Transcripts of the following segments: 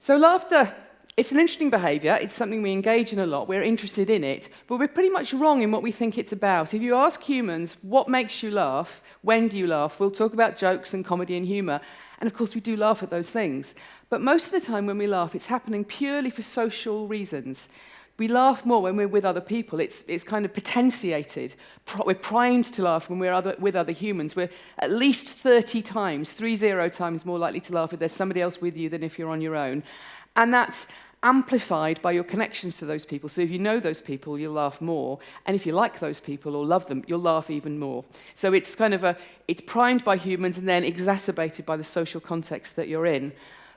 So laughter, it's an interesting behaviour. It's something we engage in a lot. We're interested in it, but we're pretty much wrong in what we think it's about. If you ask humans, what makes you laugh? When do you laugh? We'll talk about jokes and comedy and humour. And of course, we do laugh at those things. But most of the time when we laugh, it's happening purely for social reasons. We laugh more when we're with other people. It's kind of potentiated. We're primed to laugh when we're with other humans. We're at least 30 times more likely to laugh if there's somebody else with you than if you're on your own. And that's amplified by your connections to those people. So if you know those people, you'll laugh more. And if you like those people or love them, you'll laugh even more. So it's kind of it's primed by humans and then exacerbated by the social context that you're in.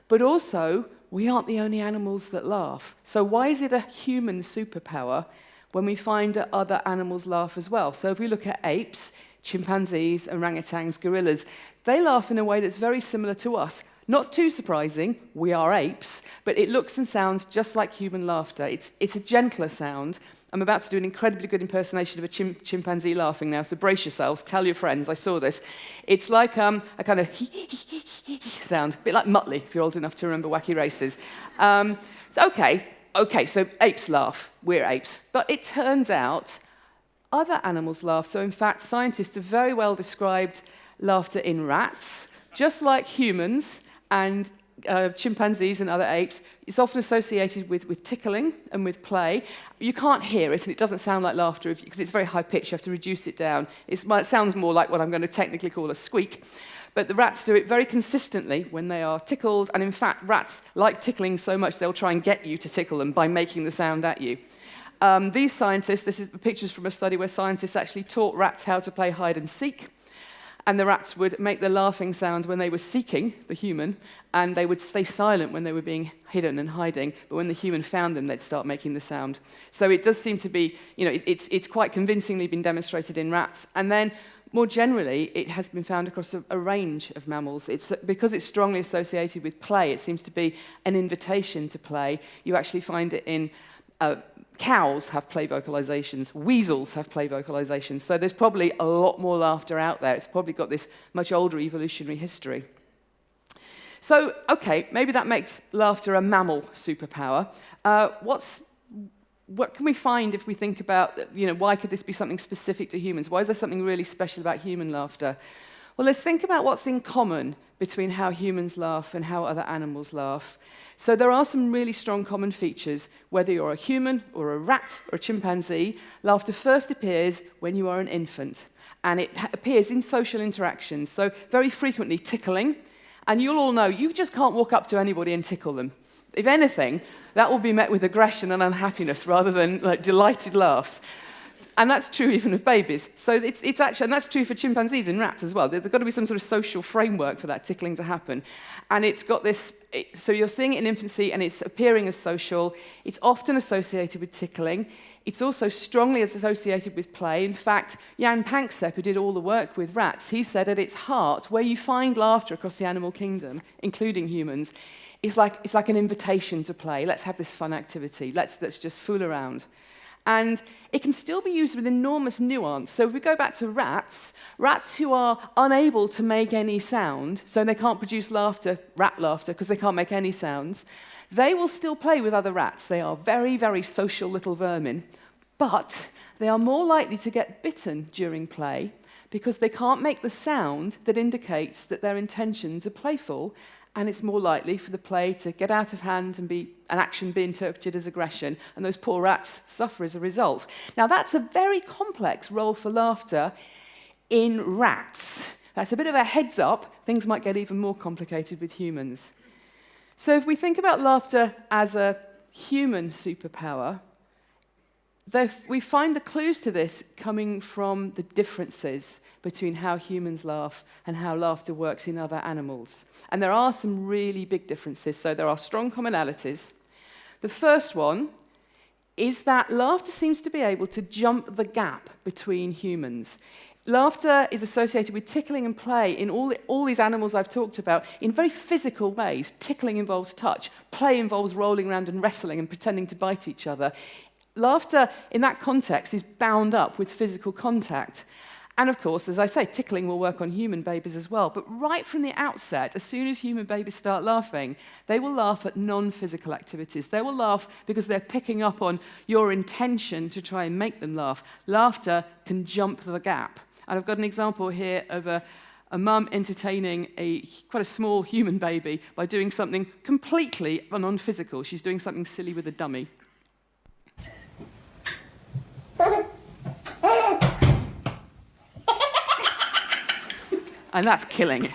But also, we aren't the only animals that laugh. So why is it a human superpower when we find that other animals laugh as well? So if we look at apes, chimpanzees, orangutans, gorillas, they laugh in a way that's very similar to us. Not too surprising, we are apes, but it looks and sounds just like human laughter. It's a gentler sound. I'm about to do an incredibly good impersonation of a chimpanzee laughing now, so brace yourselves, tell your friends, I saw this. It's like a kind of sound, a bit like Muttley, if you're old enough to remember Wacky Races. Okay, so apes laugh, we're apes. But it turns out other animals laugh. So in fact, scientists have very well described laughter in rats, just like humans and chimpanzees and other apes. It's often associated with tickling and with play. You can't hear it, and it doesn't sound like laughter because it's very high-pitched. You have to reduce it down. It sounds more like what I'm going to technically call a squeak. But the rats do it very consistently when they are tickled, and in fact, rats like tickling so much they'll try and get you to tickle them by making the sound at you. These scientists, this is pictures from a study where scientists actually taught rats how to play hide and seek. And the rats would make the laughing sound when they were seeking the human, and they would stay silent when they were being hidden and hiding, but when the human found them, they'd start making the sound. So it does seem to be, it's quite convincingly been demonstrated in rats. And then, more generally, it has been found across a range of mammals. Because it's strongly associated with play, it seems to be an invitation to play. You actually find it in cows have play vocalizations, weasels have play vocalizations, so there's probably a lot more laughter out there. It's probably got this much older evolutionary history. So, okay, maybe that makes laughter a mammal superpower. What can we find if we think about, why could this be something specific to humans? Why is there something really special about human laughter? Well, let's think about what's in common between how humans laugh and how other animals laugh. So there are some really strong common features. Whether you're a human or a rat or a chimpanzee, laughter first appears when you are an infant, and it appears in social interactions. So very frequently tickling, and you'll all know you just can't walk up to anybody and tickle them. If anything, that will be met with aggression and unhappiness rather than delighted laughs. And that's true even of babies. So it's actually, and that's true for chimpanzees and rats as well. There's got to be some sort of social framework for that tickling to happen. And it's got this, so you're seeing it in infancy and it's appearing as social. It's often associated with tickling. It's also strongly associated with play. In fact, Jan Panksepp, who did all the work with rats, he said at its heart, where you find laughter across the animal kingdom, including humans, it's like an invitation to play. Let's have this fun activity. Let's just fool around. And it can still be used with enormous nuance. So if we go back to rats who are unable to make any sound, so they can't produce laughter, rat laughter, because they can't make any sounds, they will still play with other rats. They are very, very social little vermin, but they are more likely to get bitten during play because they can't make the sound that indicates that their intentions are playful, and it's more likely for the play to get out of hand and an action be interpreted as aggression, and those poor rats suffer as a result. Now, that's a very complex role for laughter in rats. That's a bit of a heads up. Things might get even more complicated with humans. So if we think about laughter as a human superpower, we find the clues to this coming from the differences between how humans laugh and how laughter works in other animals. And there are some really big differences, so there are strong commonalities. The first one is that laughter seems to be able to jump the gap between humans. Laughter is associated with tickling and play in all these animals I've talked about in very physical ways. Tickling involves touch, play involves rolling around and wrestling and pretending to bite each other. Laughter in that context is bound up with physical contact. And of course, as I say, tickling will work on human babies as well. But right from the outset, as soon as human babies start laughing, they will laugh at non-physical activities. They will laugh because they're picking up on your intention to try and make them laugh. Laughter can jump the gap. And I've got an example here of a mum entertaining quite a small human baby by doing something completely non-physical. She's doing something silly with a dummy. And that's killing it.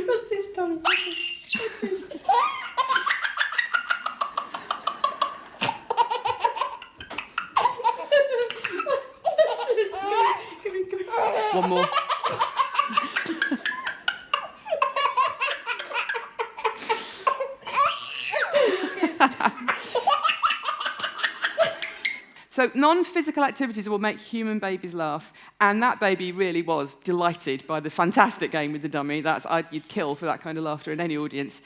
What's this, Tommy? What's this? One more. So non-physical activities will make human babies laugh, and that baby really was delighted by the fantastic game with the dummy. You'd kill for that kind of laughter in any audience.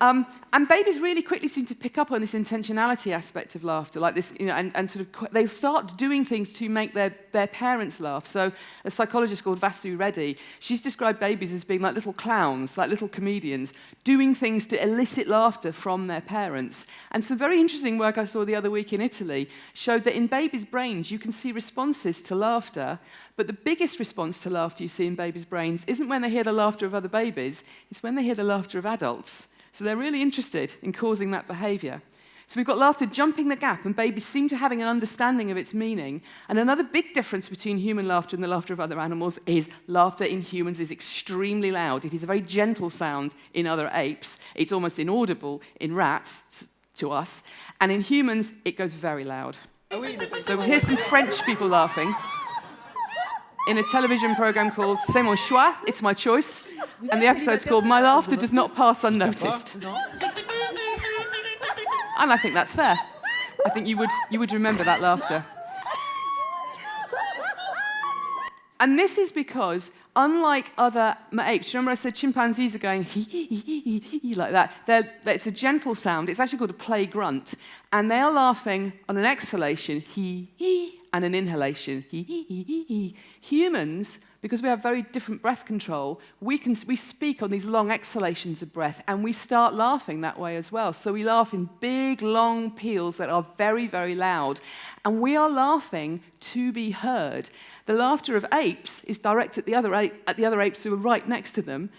And babies really quickly seem to pick up on this intentionality aspect of laughter, like this, and sort of they start doing things to make their parents laugh. So a psychologist called Vasu Reddy, she's described babies as being like little clowns, like little comedians, doing things to elicit laughter from their parents. And some very interesting work I saw the other week in Italy showed that in babies' brains you can see responses to laughter, but the biggest response to laughter you see in babies' brains isn't when they hear the laughter of other babies, it's when they hear the laughter of adults. So they're really interested in causing that behavior. So we've got laughter jumping the gap, and babies seem to having an understanding of its meaning. And another big difference between human laughter and the laughter of other animals is laughter in humans is extremely loud. It is a very gentle sound in other apes. It's almost inaudible in rats, to us. And in humans, it goes very loud. So here's some French people laughing in a television program called C'est mon choix, It's My Choice, and the episode's called My Laughter Does Not Pass Unnoticed. And I think that's fair. I think you would remember that laughter. And this is because, unlike other apes, remember I said chimpanzees are going hee like that. It's a gentle sound. It's actually called a play grunt. And they are laughing on an exhalation, hee, and an inhalation, hee. Humans, because we have very different breath control, we speak on these long exhalations of breath, and we start laughing that way as well. So we laugh in big, long peals that are very, very loud. And we are laughing to be heard. The laughter of apes is directed at the other apes who are right next to them.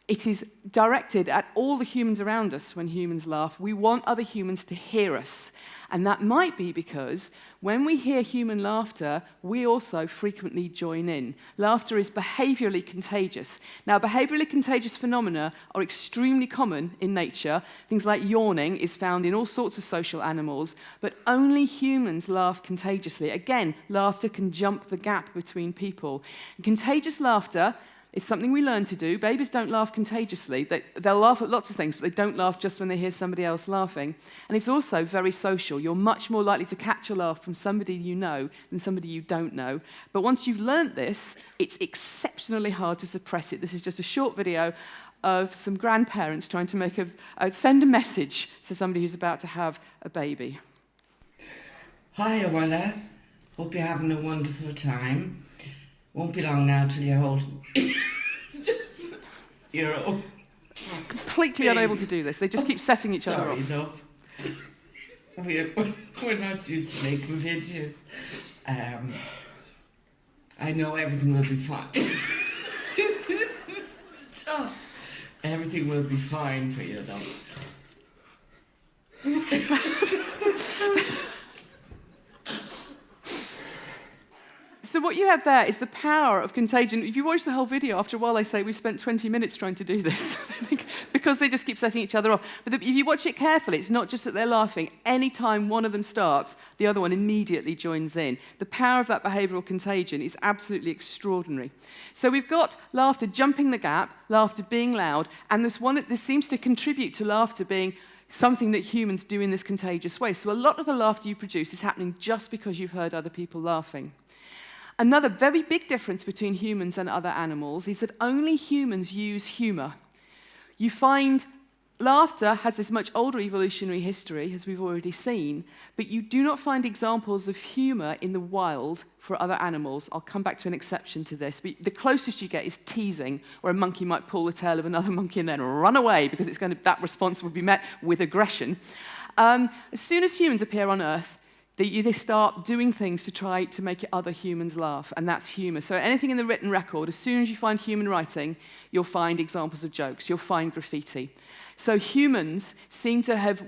It is directed at all the humans around us when humans laugh. We want other humans to hear us. And that might be because when we hear human laughter, we also frequently join in. Laughter is behaviorally contagious. Now, behaviorally contagious phenomena are extremely common in nature. Things like yawning is found in all sorts of social animals, but only humans laugh contagiously. Again, laughter can jump the gap between people. And contagious laughter is something we learn to do. Babies don't laugh contagiously. They'll laugh at lots of things, but they don't laugh just when they hear somebody else laughing. And it's also very social. You're much more likely to catch a laugh from somebody you know than somebody you don't know. But once you've learnt this, it's exceptionally hard to suppress it. This is just a short video of some grandparents trying to send a message to somebody who's about to have a baby. Hi, Orla. Hope you're having a wonderful time. Won't be long now till you're old. You're old. Completely unable to do this. They just keep setting each other off. Sorry, love. We're not used to making videos. I know everything will be fine. Stop. Everything will be fine for you, love. So what you have there is the power of contagion. If you watch the whole video, after a while they say, we've spent 20 minutes trying to do this, because they just keep setting each other off. But if you watch it carefully, it's not just that they're laughing. Any time one of them starts, the other one immediately joins in. The power of that behavioral contagion is absolutely extraordinary. So we've got laughter jumping the gap, laughter being loud, and this seems to contribute to laughter being something that humans do in this contagious way. So a lot of the laughter you produce is happening just because you've heard other people laughing. Another very big difference between humans and other animals is that only humans use humor. You find Laughter has this much older evolutionary history, as we've already seen, but you do not find examples of humour in the wild for other animals. I'll come back to an exception to this, but the closest you get is teasing, where a monkey might pull the tail of another monkey and then run away because that response will be met with aggression. As soon as humans appear on Earth, they start doing things to try to make other humans laugh, and that's humour. So anything in the written record, as soon as you find human writing, you'll find examples of jokes, you'll find graffiti. So humans seem to have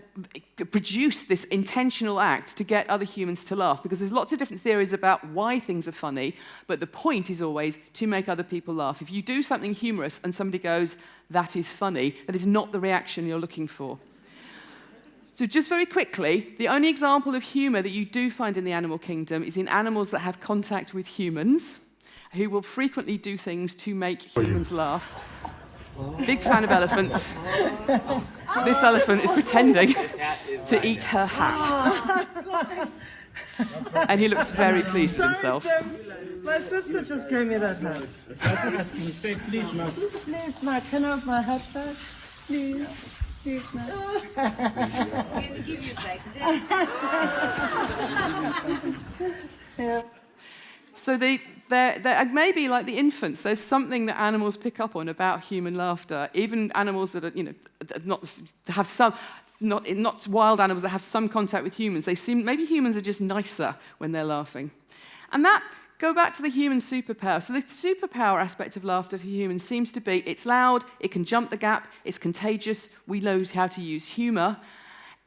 produced this intentional act to get other humans to laugh, because there's lots of different theories about why things are funny, but the point is always to make other people laugh. If you do something humorous and somebody goes, "That is funny," that is not the reaction you're looking for. So just very quickly, the only example of humour that you do find in the animal kingdom is in animals that have contact with humans, who will frequently do things to make humans laugh. Big fan of elephants. This elephant is pretending to eat her hat. And he looks very pleased with himself. My sister just gave me that hat. Say, please, ma. Please, ma, can I have my hat back? Please. Please, ma. Can you give it back? Yeah. So they're maybe like the infants. There's something that animals pick up on about human laughter. Even animals that are, not wild animals that have some contact with humans. Maybe humans are just nicer when they're laughing. And go back to the human superpower. So the superpower aspect of laughter for humans seems to be it's loud, it can jump the gap, it's contagious, we know how to use humour.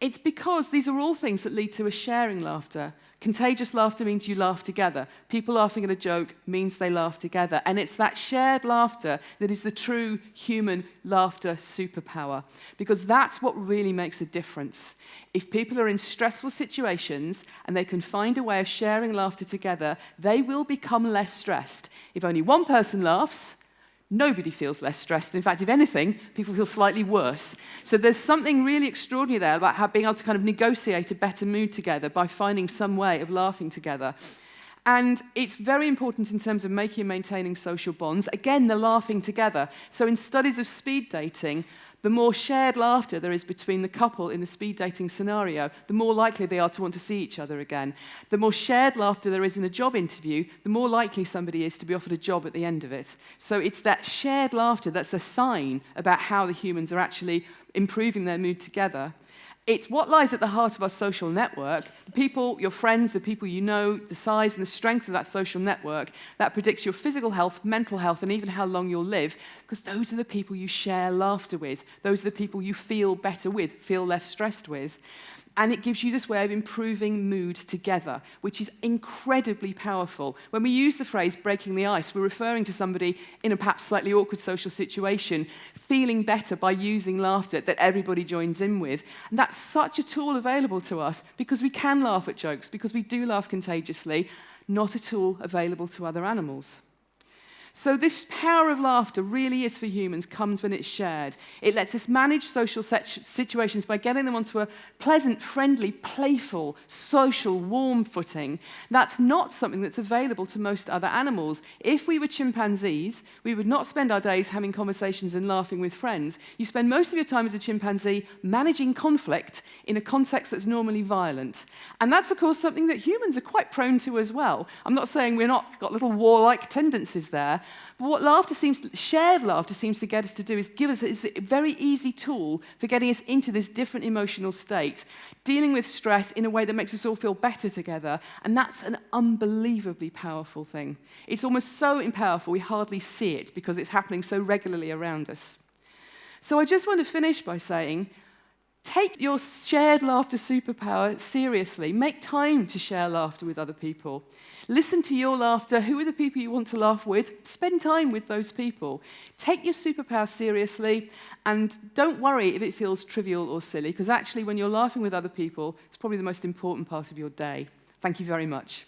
It's because these are all things that lead to a sharing laughter. Contagious laughter means you laugh together. People laughing at a joke means they laugh together. And it's that shared laughter that is the true human laughter superpower, because that's what really makes a difference. If people are in stressful situations and they can find a way of sharing laughter together, they will become less stressed. If only one person laughs, nobody feels less stressed. In fact, if anything, people feel slightly worse. So there's something really extraordinary there about being able to kind of negotiate a better mood together by finding some way of laughing together. And it's very important in terms of making and maintaining social bonds. Again, the laughing together. So in studies of speed dating, the more shared laughter there is between the couple in the speed dating scenario, the more likely they are to want to see each other again. The more shared laughter there is in a job interview, the more likely somebody is to be offered a job at the end of it. So it's that shared laughter that's a sign about how the humans are actually improving their mood together. It's what lies at the heart of our social network. The people, your friends, the people you know, the size and the strength of that social network, that predicts your physical health, mental health, and even how long you'll live, because those are the people you share laughter with. Those are the people you feel better with, feel less stressed with. And it gives you this way of improving mood together, which is incredibly powerful. When we use the phrase breaking the ice, we're referring to somebody in a perhaps slightly awkward social situation feeling better by using laughter that everybody joins in with. And that's such a tool available to us because we can laugh at jokes, because we do laugh contagiously, not a tool available to other animals. So this power of laughter really is for humans, comes when it's shared. It lets us manage social situations by getting them onto a pleasant, friendly, playful, social, warm footing. That's not something that's available to most other animals. If we were chimpanzees, we would not spend our days having conversations and laughing with friends. You spend most of your time as a chimpanzee managing conflict in a context that's normally violent. And that's, of course, something that humans are quite prone to as well. I'm not saying we're not got little warlike tendencies there, but what shared laughter seems to get us to do is give us a very easy tool for getting us into this different emotional state, dealing with stress in a way that makes us all feel better together, and that's an unbelievably powerful thing. It's almost so powerful we hardly see it because it's happening so regularly around us. So I just want to finish by saying, take your shared laughter superpower seriously. Make time to share laughter with other people. Listen to your laughter. Who are the people you want to laugh with? Spend time with those people. Take your superpower seriously, and don't worry if it feels trivial or silly, because actually when you're laughing with other people, it's probably the most important part of your day. Thank you very much.